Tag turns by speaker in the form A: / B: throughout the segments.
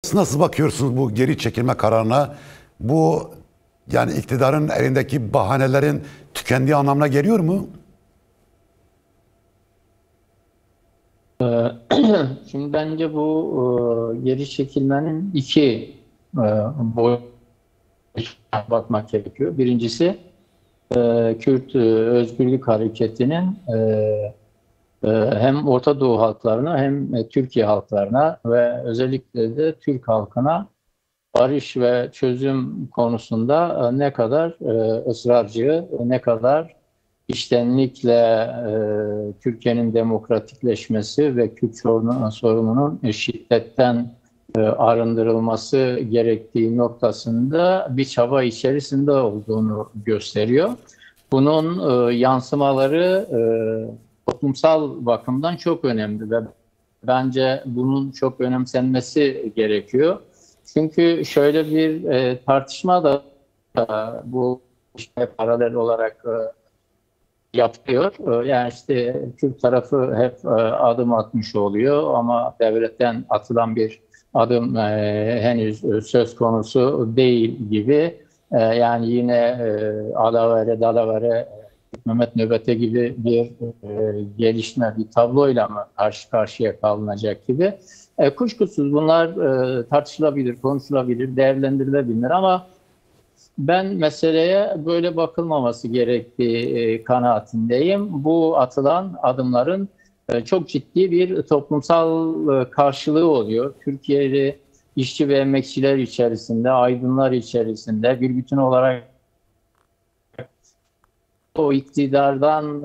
A: Siz nasıl bakıyorsunuz bu geri çekilme kararına? Bu yani iktidarın elindeki bahanelerin tükendiği anlamına geliyor mu?
B: Ee, Şimdi bence bu geri çekilmenin iki boyutuna bakmak gerekiyor. Birincisi Kürt Özgürlük Hareketi'nin hem Orta Doğu halklarına hem Türkiye halklarına ve özellikle de Türk halkına barış ve çözüm konusunda ne kadar ısrarcı, ne kadar içtenlikle Türkiye'nin demokratikleşmesi ve Kürt sorununun şiddetten arındırılması gerektiği noktasında bir çaba içerisinde olduğunu gösteriyor. Bunun yansımaları toplumsal bakımdan çok önemli ve bence bunun çok önemsenmesi gerekiyor. Çünkü şöyle bir tartışma da bu işte paralel olarak yapıyor. Yani işte Türk tarafı hep adım atmış oluyor ama devletten atılan bir adım henüz söz konusu değil gibi. Yani yine alavere dalavere Mehmet Nöbete gibi bir gelişme, bir tabloyla mı karşı karşıya kalınacak gibi. Kuşkusuz bunlar tartışılabilir, konuşulabilir, değerlendirilebilir ama ben meseleye böyle bakılmaması gerektiği kanaatindeyim. Bu atılan adımların çok ciddi bir toplumsal karşılığı oluyor. Türkiye'li işçi ve emekçiler içerisinde, aydınlar içerisinde bir bütün olarak o iktidardan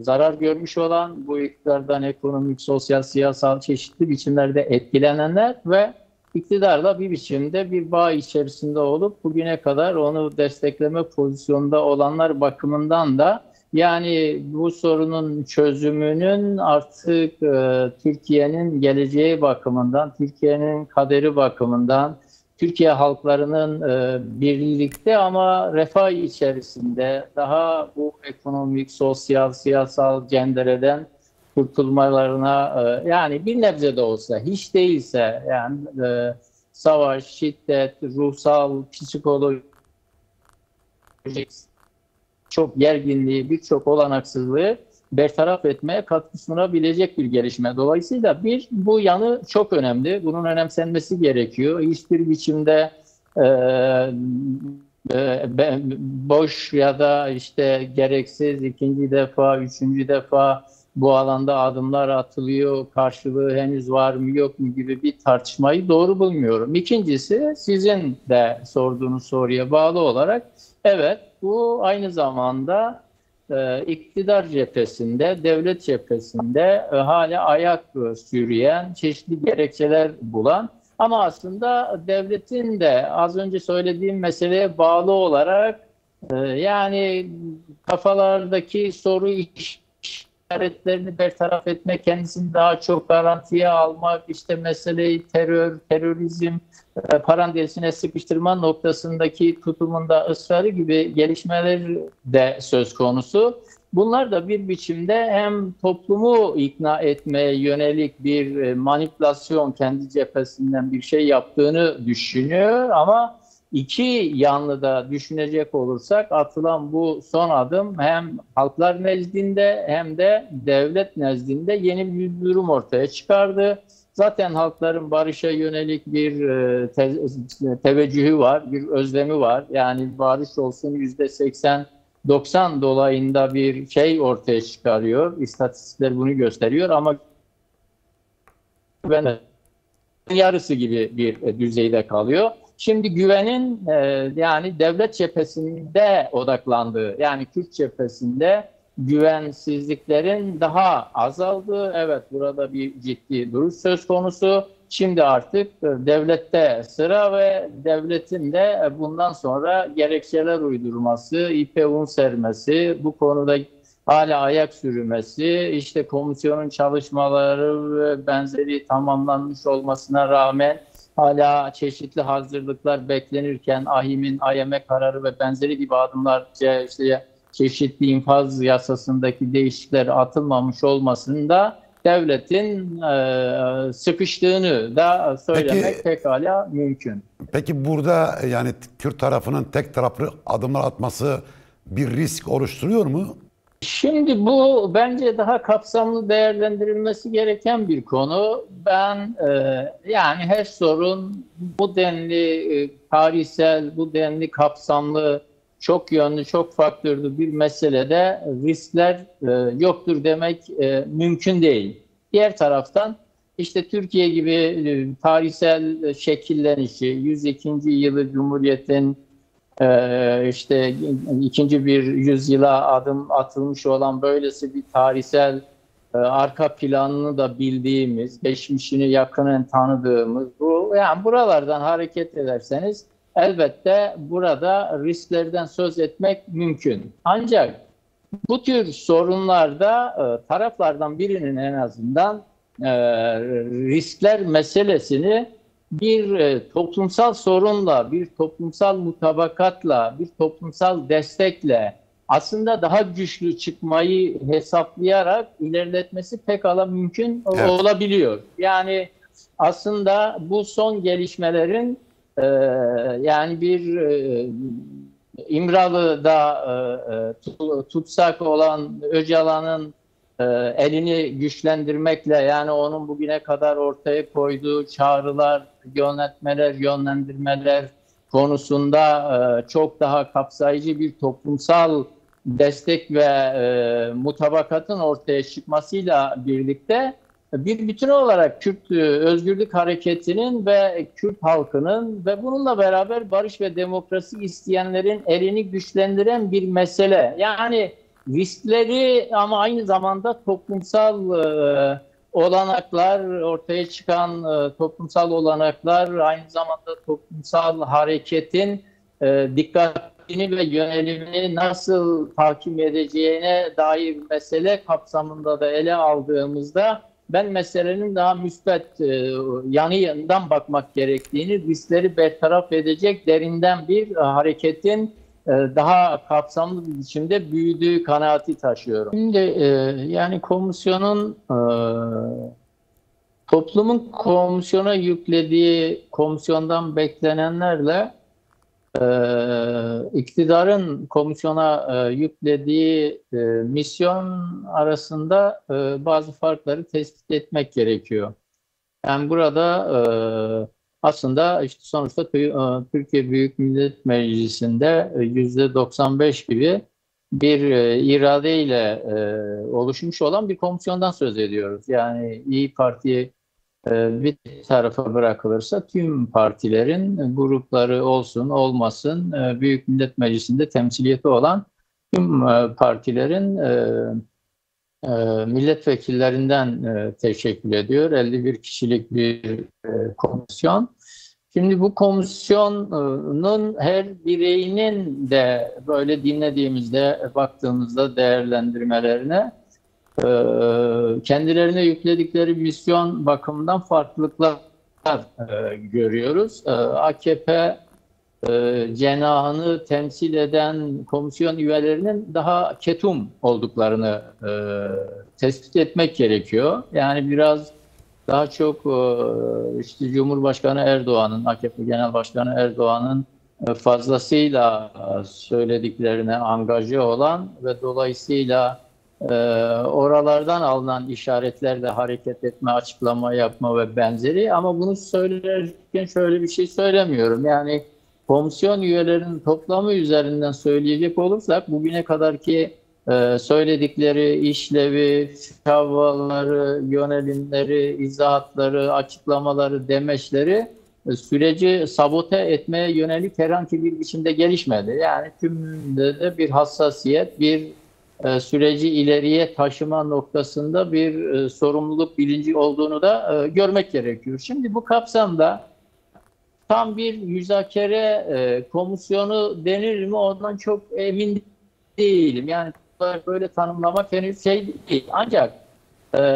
B: zarar görmüş olan, bu iktidardan ekonomik, sosyal, siyasal çeşitli biçimlerde etkilenenler ve iktidarla bir biçimde bir bağ içerisinde olup bugüne kadar onu destekleme pozisyonunda olanlar bakımından da yani bu sorunun çözümünün artık Türkiye'nin geleceği bakımından, Türkiye'nin kaderi bakımından, Türkiye halklarının birlikte ama refah içerisinde daha bu ekonomik, sosyal, siyasal cendereden kurtulmalarına yani bir nebze de olsa hiç değilse yani savaş, şiddet, ruhsal, psikolojik çok gerginliği, birçok olanaksızlığı bertaraf etmeye katkı sunabilecek bir gelişme. Dolayısıyla bu yanı çok önemli. Bunun önemsenmesi gerekiyor. Hiçbir biçimde boş ya da işte gereksiz ikinci defa, üçüncü defa bu alanda adımlar atılıyor, karşılığı henüz var mı yok mu gibi bir tartışmayı doğru bulmuyorum. İkincisi sizin de sorduğunuz soruya bağlı olarak evet bu aynı zamanda iktidar cephesinde, devlet cephesinde hala ayak sürüyen, çeşitli gerekçeler bulan ama aslında devletin de az önce söylediğim meseleye bağlı olarak yani kafalardaki soru işaretlerini bertaraf etmek, kendisini daha çok garantiye almak, işte meseleyi terörizm parantezine sıkıştırma noktasındaki tutumunda ısrarı gibi gelişmeler de söz konusu. Bunlar da bir biçimde hem toplumu ikna etmeye yönelik bir manipülasyon kendi cephesinden bir şey yaptığını düşünüyor ama iki yanlı da düşünecek olursak atılan bu son adım hem halklar nezdinde hem de devlet nezdinde yeni bir durum ortaya çıkardı. Zaten halkların barışa yönelik bir teveccühü var, bir özlemi var. Yani barış olsun %80-90 dolayında bir şey ortaya çıkarıyor. İstatistikler bunu gösteriyor ama ben yarısı gibi bir düzeyde kalıyor. Şimdi güvenin yani devlet cephesinde odaklandığı, yani Kürt cephesinde güvensizliklerin daha azaldığı, evet burada bir ciddi duruş söz konusu. Şimdi artık devlette sıra ve devletin de bundan sonra gerekçeler uydurması, ipe un sermesi, bu konuda hala ayak sürmesi, işte komisyonun çalışmaları ve benzeri tamamlanmış olmasına rağmen hala çeşitli hazırlıklar beklenirken AİHM'in AYM kararı ve benzeri gibi adımlar işte çeşitli infaz yasasındaki değişiklikler atılmamış olmasında devletin sıkıştığını da söylemek pekala mümkün.
A: Peki burada yani Kürt tarafının tek taraflı adımlar atması bir risk oluşturuyor mu?
B: Şimdi bu bence daha kapsamlı değerlendirilmesi gereken bir konu. Ben yani her sorun bu denli tarihsel, bu denli kapsamlı, çok yönlü, çok faktörlü bir meselede riskler yoktur demek mümkün değil. Diğer taraftan işte Türkiye gibi tarihsel şekillenişi, 102. yılı Cumhuriyet'in işte ikinci bir yüzyıla adım atılmış olan böylesi bir tarihsel arka planını da bildiğimiz, geçmişini yakinen tanıdığımız bu, yani buralardan hareket ederseniz elbette burada risklerden söz etmek mümkün. Ancak bu tür sorunlarda taraflardan birinin en azından riskler meselesini bir toplumsal sorunla, bir toplumsal mutabakatla, bir toplumsal destekle aslında daha güçlü çıkmayı hesaplayarak ilerletmesi pekala mümkün olabiliyor. Yani aslında bu son gelişmelerin yani bir İmralı'da tutsak olan Öcalan'ın elini güçlendirmekle, yani onun bugüne kadar ortaya koyduğu çağrılar, yönlendirmeler konusunda çok daha kapsayıcı bir toplumsal destek ve mutabakatın ortaya çıkmasıyla birlikte bir bütün olarak Kürt özgürlük hareketinin ve Kürt halkının ve bununla beraber barış ve demokrasi isteyenlerin elini güçlendiren bir mesele. Yani riskleri ama aynı zamanda toplumsal olanaklar, ortaya çıkan toplumsal olanaklar, aynı zamanda toplumsal hareketin dikkatini ve yönelimini nasıl takip edeceğine dair mesele kapsamında da ele aldığımızda ben meselenin daha müspet yanından bakmak gerektiğini, riskleri bertaraf edecek derinden bir hareketin daha kapsamlı bir biçimde büyüdüğü kanaati taşıyorum. Şimdi yani komisyonun toplumun komisyona yüklediği, komisyondan beklenenlerle iktidarın komisyona yüklediği misyon arasında bazı farkları tespit etmek gerekiyor. Yani burada aslında işte sonuçta Türkiye Büyük Millet Meclisi'nde %95 gibi bir iradeyle oluşmuş olan bir komisyondan söz ediyoruz. Yani İYİ Parti bir tarafa bırakılırsa tüm partilerin grupları olsun olmasın Büyük Millet Meclisi'nde temsiliyeti olan tüm partilerin milletvekillerinden teşekkül ediyor. 51 kişilik bir komisyon. Şimdi bu komisyonun her bireyinin de böyle dinlediğimizde, baktığımızda değerlendirmelerine kendilerine yükledikleri misyon bakımından farklılıklar görüyoruz. AKP cenahını temsil eden komisyon üyelerinin daha ketum olduklarını tespit etmek gerekiyor. Yani biraz daha çok işte Cumhurbaşkanı Erdoğan'ın, AKP Genel Başkanı Erdoğan'ın fazlasıyla söylediklerine angaje olan ve dolayısıyla oralardan alınan işaretlerle hareket etme, açıklama yapma ve benzeri. Ama bunu söylerken şöyle bir şey söylemiyorum. Yani komisyon üyelerinin toplamı üzerinden söyleyecek olursak bugüne kadarki söyledikleri işlevi, şavvaları, yönelimleri, izahatları, açıklamaları, demeçleri süreci sabote etmeye yönelik herhangi bir biçimde gelişmedi. Yani tümünde de bir hassasiyet, bir süreci ileriye taşıma noktasında bir sorumluluk bilinci olduğunu da görmek gerekiyor. Şimdi bu kapsamda tam bir müzakere komisyonu denir mi ondan çok emin değilim. Yani böyle tanımlamak henüz şey değil. Ancak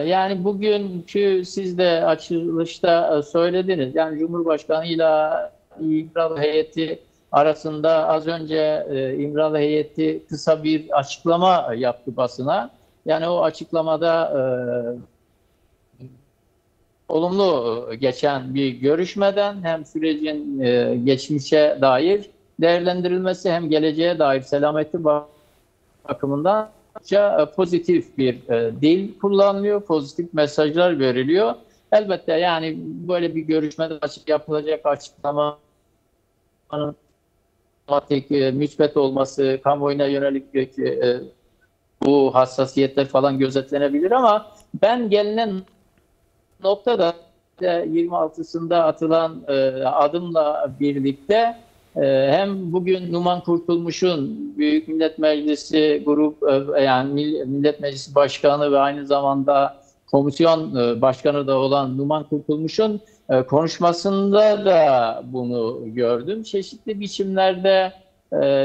B: yani bugünkü siz de açılışta söylediniz. Yani Cumhurbaşkanı ile İmralı heyeti arasında az önce İmralı heyeti kısa bir açıklama yaptı basına. Yani o açıklamada olumlu geçen bir görüşmeden hem sürecin geçmişe dair değerlendirilmesi hem geleceğe dair selameti bakımından pozitif bir dil kullanılıyor, pozitif mesajlar veriliyor. Elbette yani böyle bir görüşmede yapılacak açıklamanın müsbet olması, kamuoyuna yönelik bu hassasiyetler falan gözetlenebilir ama ben gelinen noktada 26'sında atılan adımla birlikte hem bugün Numan Kurtulmuş'un Büyük Millet Meclisi yani Millet Meclisi Başkanı ve aynı zamanda komisyon başkanı da olan Numan Kurtulmuş'un konuşmasında da bunu gördüm. Çeşitli biçimlerde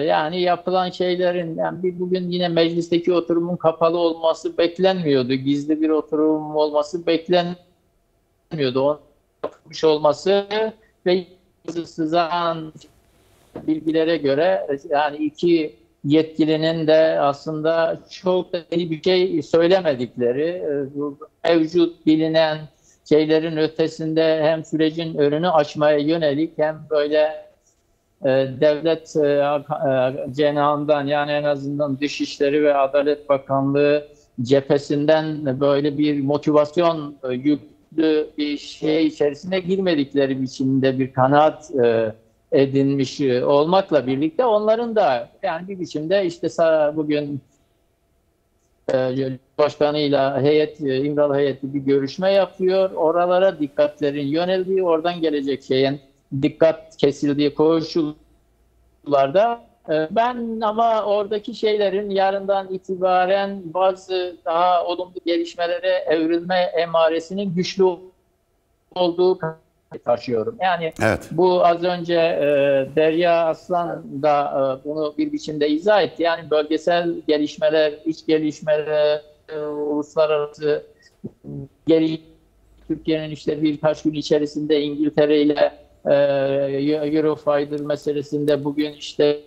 B: yani yapılan şeylerin yani bugün yine meclisteki oturumun kapalı olması beklenmiyordu. Gizli bir oturum olması beklenmiyordu. Onun yapılmış olması ve sızan bilgilere göre yani iki yetkilinin de aslında çok da iyi bir şey söylemedikleri, mevcut bilinen şeylerin ötesinde hem sürecin önünü açmaya yönelik hem böyle devlet cenahından yani en azından Dışişleri ve Adalet Bakanlığı cephesinden böyle bir motivasyon yüklü bir şey içerisine girmedikleri biçimde bir kanaat edinmiş olmakla birlikte onların da yani bir biçimde işte bugün Başkanıyla İmralı heyeti bir görüşme yapıyor. Oralara dikkatlerin yöneldiği, oradan gelecek şeyin dikkat kesildiği koşullarda ben ama oradaki şeylerin yarından itibaren bazı daha olumlu gelişmelere evrilme emaresinin güçlü olduğu taşıyorum. Yani
A: Evet.
B: bu az önce Derya Aslan da bunu bir biçimde izah etti. Yani bölgesel gelişmeler, iç gelişmeler, uluslararası Türkiye'nin işte birkaç gün içerisinde İngiltere ile Eurofighter meselesinde bugün işte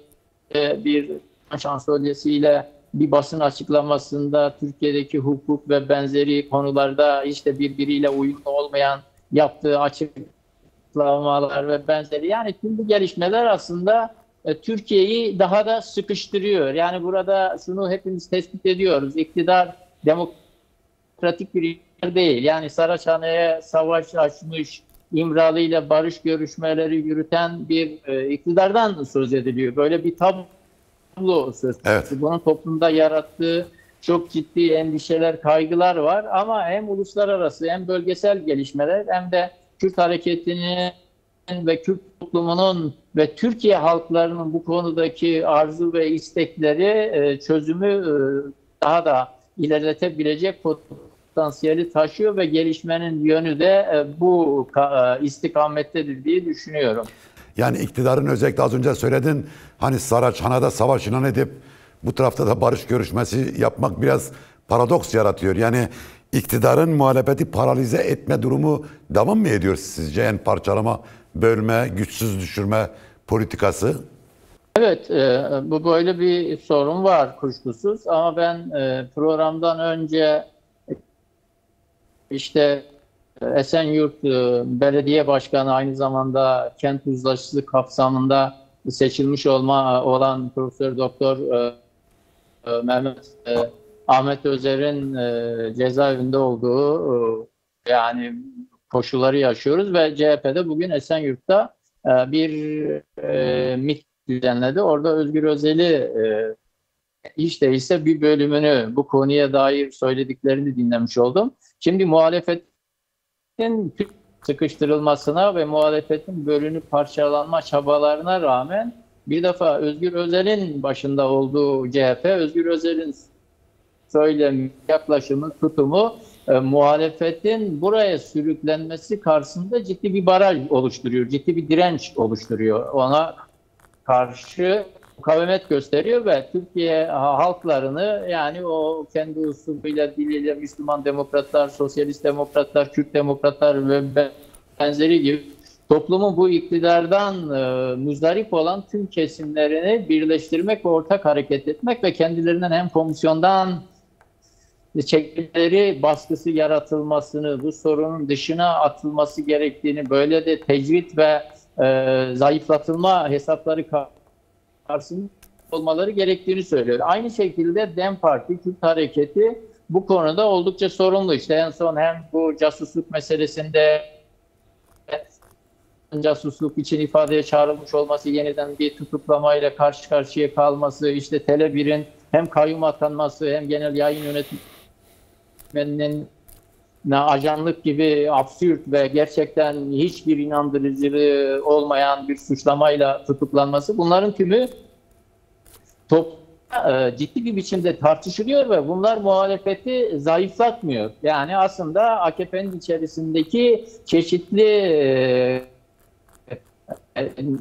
B: bir şansölyesiyle bir basın açıklamasında Türkiye'deki hukuk ve benzeri konularda işte birbiriyle uyumlu olmayan yaptığı açıklamalar ve benzeri. Yani tüm bu gelişmeler aslında Türkiye'yi daha da sıkıştırıyor. Yani burada şunu hepimiz tespit ediyoruz. İktidar demokratik bir yer değil. Yani Saraçhane'ye savaş açmış, İmralı ile barış görüşmeleri yürüten bir iktidardan söz ediliyor. Böyle bir tablo söz konusu.
A: Evet.
B: Bunun toplumda yarattığı çok ciddi endişeler, kaygılar var ama hem uluslararası hem bölgesel gelişmeler hem de Kürt hareketinin ve Kürt toplumunun ve Türkiye halklarının bu konudaki arzu ve istekleri çözümü daha da ilerletebilecek potansiyeli taşıyor ve gelişmenin yönü de bu istikamettedir diye düşünüyorum.
A: Yani iktidarın özellikle az önce söyledin hani Saraçhane'de savaş ilan edip bu tarafta da barış görüşmesi yapmak biraz paradoks yaratıyor. Yani iktidarın muhalefeti paralize etme durumu devam mı ediyor sizce? Yani parçalama, bölme, güçsüz düşürme politikası.
B: Evet, bu böyle bir sorun var kuşkusuz ama ben programdan önce işte Esenyurt Belediye Başkanı aynı zamanda kent uzlaşısı kapsamında seçilmiş olan Profesör Doktor Ahmet Özer'in cezaevinde olduğu yani koşulları yaşıyoruz ve CHP'de bugün Esenyurt'ta bir MİT düzenledi. Orada Özgür Özel'i hiç değilse bir bölümünü bu konuya dair söylediklerini dinlemiş oldum. Şimdi muhalefetin sıkıştırılmasına ve muhalefetin bölünüp parçalanma çabalarına rağmen bir defa Özgür Özel'in başında olduğu CHP, Özgür Özel'in söylemi, yaklaşımı, tutumu muhalefetin buraya sürüklenmesi karşısında ciddi bir baraj oluşturuyor, ciddi bir direnç oluşturuyor. Ona karşı mukavemet gösteriyor ve Türkiye halklarını yani o kendi usulüyle, diliyle Müslüman demokratlar, sosyalist demokratlar, Kürt demokratlar ve benzeri gibi toplumun bu iktidardan muzdarip olan tüm kesimlerini birleştirmek ve ortak hareket etmek ve kendilerinden hem komisyondan çekimleri baskısı yaratılmasını, bu sorunun dışına atılması gerektiğini, böyle de tecrit ve zayıflatılma hesapları karşısında olmaları gerektiğini söylüyor. Aynı şekilde DEM Parti, Kürt Hareketi bu konuda oldukça sorumlu. İşte en son hem bu casusluk meselesinde casusluk için ifadeye çağrılmış olması, yeniden bir tutuklamayla karşı karşıya kalması, işte Tele1'in hem kayyum atanması hem genel yayın yönetmeninin ajanlık gibi absürt ve gerçekten hiçbir inandırıcılığı olmayan bir suçlamayla tutuklanması, bunların tümü ciddi bir biçimde tartışılıyor ve bunlar muhalefeti zayıflatmıyor. Yani aslında AKP'nin içerisindeki çeşitli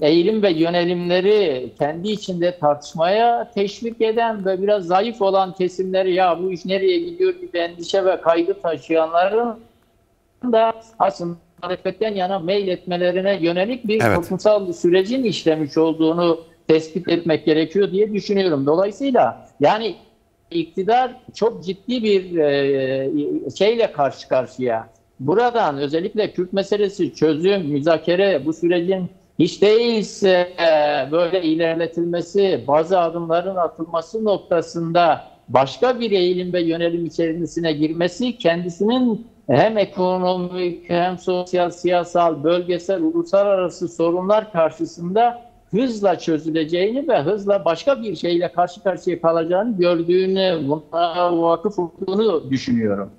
B: eğilim ve yönelimleri kendi içinde tartışmaya teşvik eden ve biraz zayıf olan kesimleri, ya bu iş nereye gidiyor gibi endişe ve kaygı taşıyanların da aslında muhalefetten yana meyletmelerine yönelik bir toplumsal sürecin işlemiş olduğunu tespit etmek gerekiyor diye düşünüyorum. Dolayısıyla yani iktidar çok ciddi bir şeyle karşı karşıya. Buradan özellikle Kürt meselesi çözüm, müzakere, bu sürecin hiç değilse böyle ilerletilmesi, bazı adımların atılması noktasında başka bir eğilim ve yönelim içerisine girmesi, kendisinin hem ekonomik hem sosyal, siyasal, bölgesel, uluslararası sorunlar karşısında hızla çözüleceğini ve hızla başka bir şeyle karşı karşıya kalacağını gördüğünü, buna vakıf olduğunu düşünüyorum.